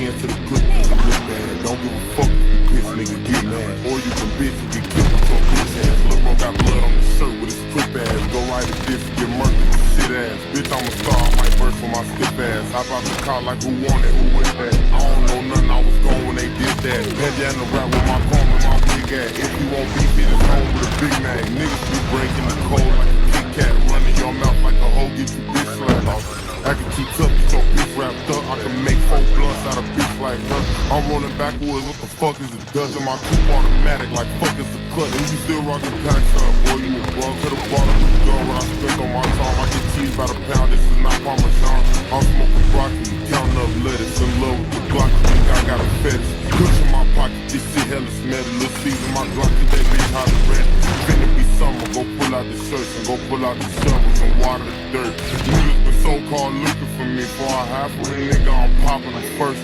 10 to the clip, to the lip bad. Don't give a fuck if you piss, nigga, get mad. Or you can bitch and get killed with your bitch ass. Lil' bro got blood on the shirt with his clip ass. Go right at this and get murdered with shit ass. Bitch, I'm a star, I might burst for my stiff ass. Hop out the car like who want it, who with that? I don't know nothing, I was gone when they did that. Head down the rap with my comb and my wig ass. If you won't beat me, then home with a Big Mac. Niggas be breaking the code like a Kit Kat. Running your mouth like a hoe, get you bitch slapped. I can keep up, get your bitch wrapped up. I can make 4 blunts out of bitch like her. I'm rolling backwards, what the fuck is a dozen? My coupe automatic, like fuck is a cut. And you still rockin' packs up, boy, you a bug. To the bottom of the gun, when I spent on my tongue, I get cheese by the pound, this is not Parmesan. I'm smoking broccoli, counting up lettuce. In love with the Glock, think I got a fetish. Kush in my pocket, this shit hella smelly. Little season, my Glock, that bitch hot and ready. Finna be summer, go pull out the shirts and go pull out the shovels and water the dirt. Niggas been so-called looking for me, for I half of a nigga, I'm popping them first.